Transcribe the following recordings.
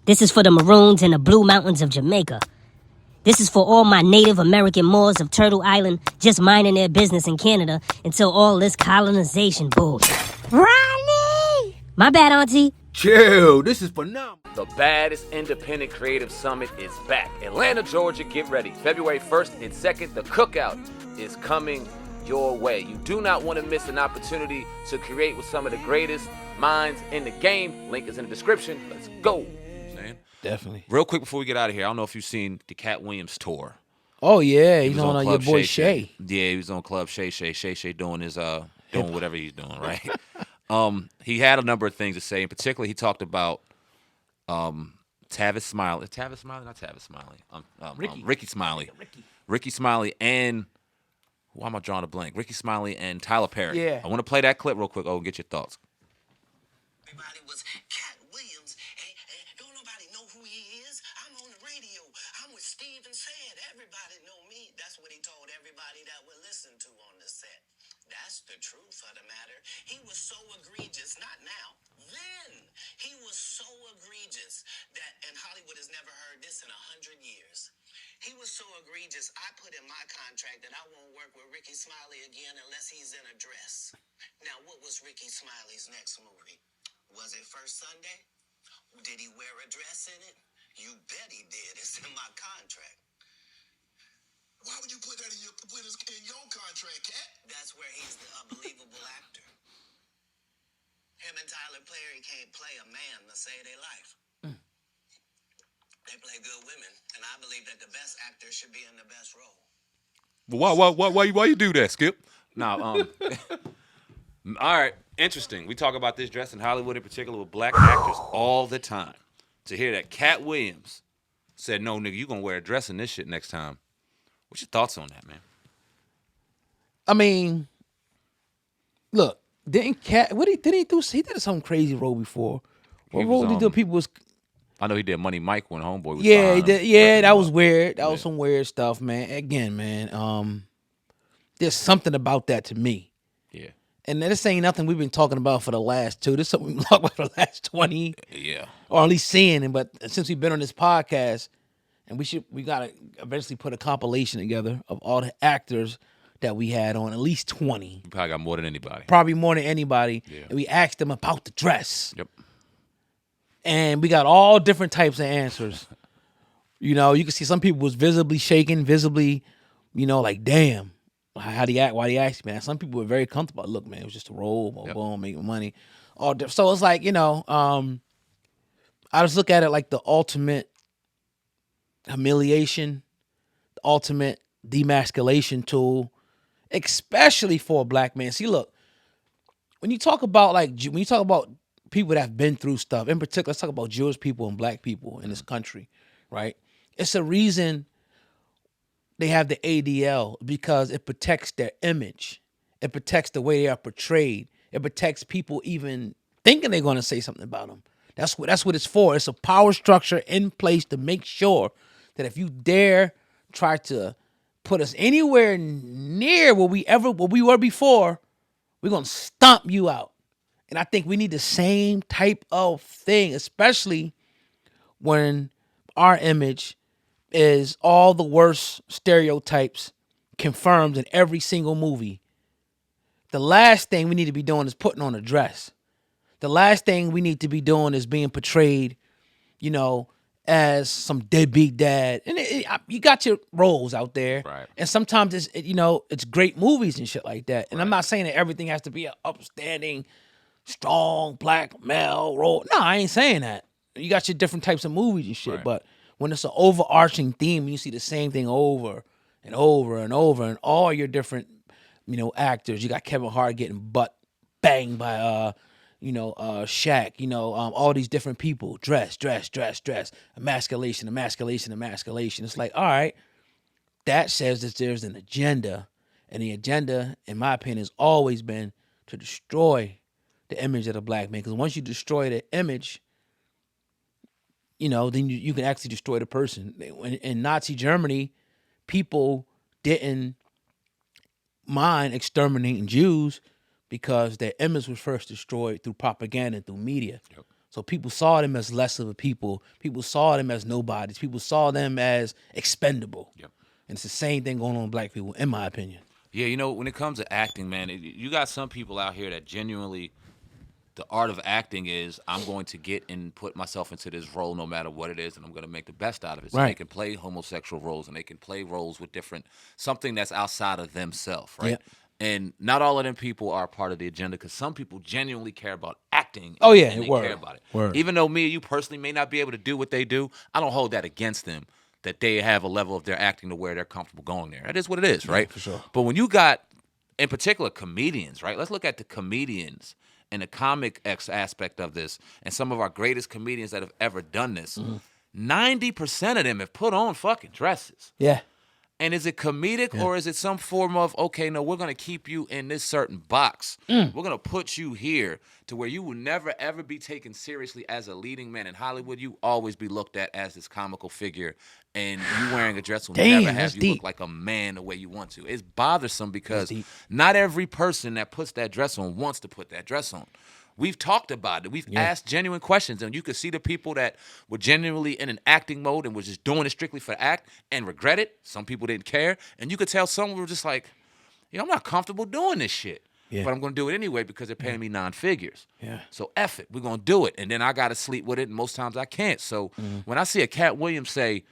This is for the Maroons in the Blue Mountains of Jamaica. This is for all my Native American Moors of Turtle Island just minding their business in Canada until all this colonization bullshit. Ronnie! My bad, Auntie. Chill, this is phenomenal. The baddest independent creative summit is back. Atlanta, Georgia, get ready. February 1st and 2nd, the cookout is coming your way. You do not want to miss an opportunity to create with some of the greatest minds in the game. Link is in the description. Let's go. Definitely. Real quick before we get out of here, I don't know if you've seen the Katt Williams tour. Oh yeah, He he's was on Club your boy Shay Shay. Yeah, he was on Club Shay Shay. Shay Shay doing his doing whatever he's doing, right? He had a number of things to say. In particular, he talked about Tavis Smiley. Tavis Smiley? Not Tavis Smiley. Ricky Smiley. Ricky Smiley and why am I drawing a blank? Ricky Smiley and Tyler Perry. Yeah. I want to play that clip real quick. Get your thoughts. Everybody was Katt Williams. Don't nobody know who he is. I'm on the radio. I'm with Steve and Sad. Everybody know me. That's what he told everybody that would listen to on the set. That's the truth of the matter. He was so egregious, not now, then. He was so egregious that, and Hollywood has never heard this in 100 years. He was so egregious, I put in my contract that I won't work with Ricky Smiley again unless he's in a dress. Now, what was Ricky Smiley's next movie? Was it First Sunday? Did he wear a dress in it? You bet he did. It's in my contract. Why would you put that in your contract, Katt? That's where he's the unbelievable actor. Him and Tyler Perry can't play a man to save their life. They play good women, and I believe that the best actor should be in the best role. Why you do that, Skip? No, all right, interesting. We talk about this dress in Hollywood in particular with black actors all the time. To hear that Katt Williams said, no, nigga, you going to wear a dress in this shit next time. What's your thoughts on that, man? I mean, look, didn't Katt? What did he do? He did some crazy role before. What role did he do? People was. I know he did Money Mike when Homeboy was Yeah, he behind did. him. Yeah, that was weird. That was some weird stuff, man. Again, man, there's something about that to me. Yeah. And this ain't nothing we've been talking about for the last two. This is something we've been talking about for the last 20. Yeah. Or at least seeing it. But since we've been on this podcast, and we gotta eventually put a compilation together of all the actors that we had on, at least 20. You probably got more than anybody. Probably more than anybody. Yeah. And we asked them about the dress. Yep. And we got all different types of answers. You know, you can see some people was visibly shaking, visibly, like, damn, how do you act? Why do you ask, man? Some people were very comfortable. Look, man, it was just a role, boom, boom, making money. All different. So it's like, I just look at it like the ultimate humiliation, the ultimate demasculation tool, especially for a black man. See, look, when you talk about people that have been through stuff, in particular, let's talk about Jewish people and black people in this country, right? It's a reason they have the ADL, because it protects their image. It protects the way they are portrayed. It protects people even thinking they're going to say something about them. That's what it's for. It's a power structure in place to make sure that if you dare try to put us anywhere near where we were before, we're going to stomp you out. And I think we need the same type of thing, especially when our image is all the worst stereotypes confirmed in every single movie. The last thing we need to be doing is putting on a dress. The last thing we need to be doing is being portrayed, as some deadbeat dad. And you got your roles out there. Right. And sometimes it's great movies and shit like that. And I'm not saying that everything has to be an upstanding, strong black male role. No, I ain't saying that. You got your different types of movies and shit. Right. But when it's an overarching theme, you see the same thing over and over and over, and all your different, actors. You got Kevin Hart getting butt banged by Shaq, all these different people, dress, emasculation. It's like, all right, that says that there's an agenda, and the agenda, in my opinion, has always been to destroy the image of the black man. Because once you destroy the image, then you can actually destroy the person. In Nazi Germany, people didn't mind exterminating Jews because their image was first destroyed through propaganda and through media. Yep. So people saw them as less of a people. People saw them as nobodies. People saw them as expendable. Yep. And it's the same thing going on with black people, in my opinion. Yeah, you know, when it comes to acting, man, you got some people out here that genuinely, the art of acting is I'm going to get and put myself into this role no matter what it is, and I'm going to make the best out of it. So Right. they can play homosexual roles, and they can play roles with something that's outside of themselves, right? Yeah. And not all of them people are part of the agenda because some people genuinely care about acting. Oh, yeah, and they word, care about it. word. Even though me and you personally may not be able to do what they do, I don't hold that against them. That they have a level of their acting to where they're comfortable going there. That is what it is, right? for sure. But when you got, in particular, comedians, right? Let's look at the comedians and the comic aspect of this, and some of our greatest comedians that have ever done this. 90% of them have put on fucking dresses. Yeah. And is it comedic or is it some form of, okay, no, we're going to keep you in this certain box. We're going to put you here to where you will never, ever be taken seriously as a leading man in Hollywood. You always be looked at as this comical figure, and you wearing a dress will Damn, never have that's you deep. look like a man the way you want to. It's bothersome because not every person that puts that dress on wants to put that dress on. We've talked about it. We've asked genuine questions, and you could see the people that were genuinely in an acting mode and was just doing it strictly for the act and regret it. Some people didn't care, and you could tell some were just like, I'm not comfortable doing this shit, but I'm going to do it anyway because they're paying me non-figures. Yeah. So F it, we're going to do it, and then I got to sleep with it, and most times I can't. So when I see a Katt Williams say,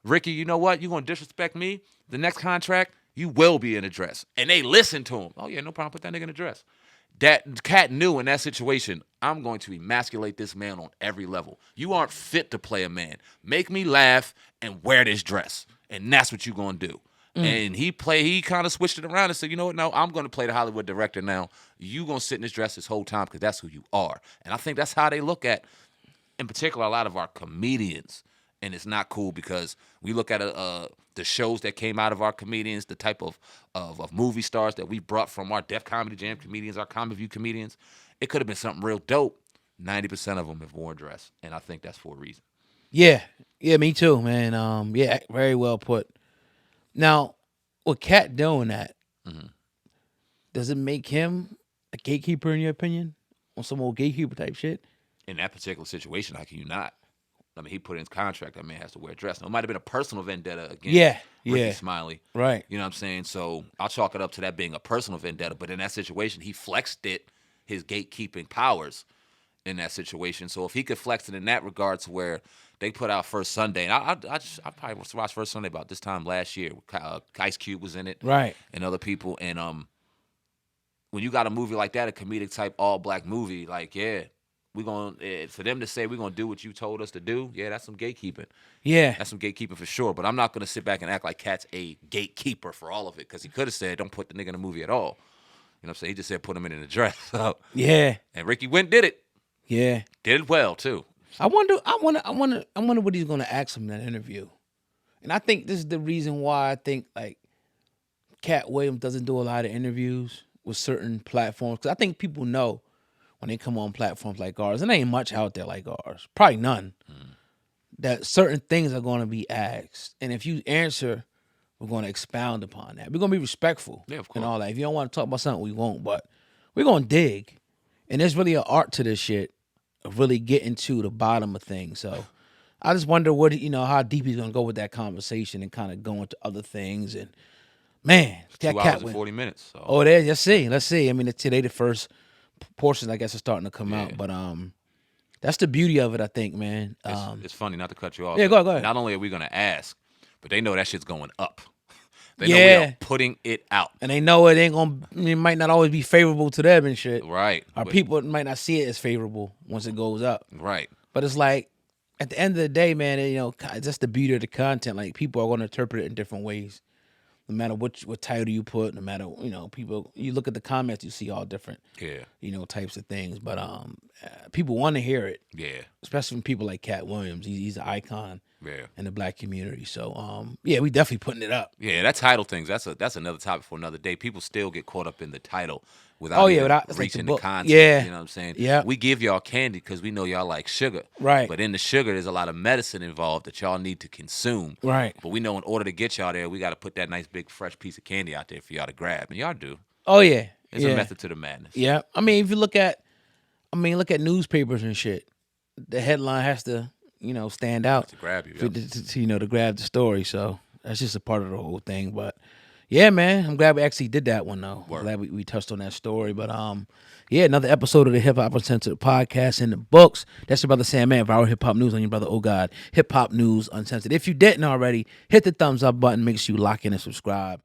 Ricky, you know what? You're going to disrespect me? The next contract, you will be in a dress. And they listen to him. Oh, yeah, no problem. Put that nigga in a dress. That Katt knew in that situation, I'm going to emasculate this man on every level. You aren't fit to play a man. Make me laugh and wear this dress. And that's what you're going to do. And he kind of switched it around and said, you know what? No, I'm going to play the Hollywood director now. You going to sit in this dress this whole time because that's who you are. And I think that's how they look at, in particular, a lot of our comedians. And it's not cool because we look at the shows that came out of our comedians, the type of movie stars that we brought from our Def Comedy Jam comedians, our Comedy View comedians. It could have been something real dope. 90% of them have worn dress, and I think that's for a reason. Yeah. Yeah, me too, man. Yeah, very well put. Now, with Katt doing that, does it make him a gatekeeper in your opinion? On some old gatekeeper type shit? In that particular situation, how can you not? I mean, he put in his contract that man has to wear a dress. Now, it might have been a personal vendetta against Ricky Smiley. Right. You know what I'm saying? So I'll chalk it up to that being a personal vendetta. But in that situation, he flexed his gatekeeping powers in that situation. So if he could flex it in that regard to where they put out First Sunday, and I probably watched First Sunday about this time last year. Ice Cube was in it. Right. And other people. And when you got a movie like that, a comedic type all-black movie, like, yeah, we're going for them to say we're going to do what you told us to do, yeah, that's some gatekeeping. Yeah. That's some gatekeeping for sure. But I'm not going to sit back and act like Katt's a gatekeeper for all of it because he could have said don't put the nigga in the movie at all. You know what I'm saying? He just said put him in a dress. So, Yeah. and Ricky went did it. Yeah. Did it well, too. I wonder what he's gonna ask him in that interview. And I think this is the reason why I think like Katt Williams doesn't do a lot of interviews with certain platforms. Because I think people know when they come on platforms like ours, and there ain't much out there like ours, probably none, that certain things are going to be asked. And if you answer, we're going to expound upon that. We're going to be respectful Yeah, of course. and all that. If you don't want to talk about something, we won't. But we're going to dig. And there's really an art to this shit of really getting to the bottom of things. So I just wonder how deep he's going to go with that conversation and kind of go into other things. And, man, that 2 Katt hours and Williams. 40 minutes. So. Oh, there. Let's see. I mean, today the first portions, I guess, are starting to come out. But that's the beauty of it, I think, man. It's funny, not to cut you off. Yeah, go ahead. Not only are we going to ask, but they know that shit's going up. They know we are putting it out. And they know it might not always be favorable to them and shit. Right. Our people might not see it as favorable once it goes up. Right. But it's like, at the end of the day, man, it's just the beauty of the content. Like, people are going to interpret it in different ways. No matter what title you put, no matter, people, you look at the comments, you see all different, types of things. But people want to hear it. Yeah. Especially from people like Katt Williams. He's an icon Yeah. in the black community. So, we definitely putting it up. Yeah, that title things, that's another topic for another day. People still get caught up in the title without even it's like reaching the the book. content. Yeah. You know what I'm saying? Yeah. We give y'all candy because we know y'all like sugar. Right. But in the sugar, there's a lot of medicine involved that y'all need to consume. Right. But we know in order to get y'all there, we got to put that nice big fresh piece of candy out there for y'all to grab. And y'all do. Oh, yeah. It's a method to the madness. Yeah. I mean, if you look at newspapers and shit, the headline has to, stand out To grab you. for, Yep. to grab the story. So that's just a part of the whole thing. But yeah, man, I'm glad we actually did that one though. I'm Word. glad we touched on that story. But yeah, another episode of the Hip Hop Uncensored podcast in the books. That's your brother Sam Man, Viral Hip Hop News on your brother Oh God, Hip Hop News Uncensored. If you didn't already, hit the thumbs up button. Make sure you lock in and subscribe.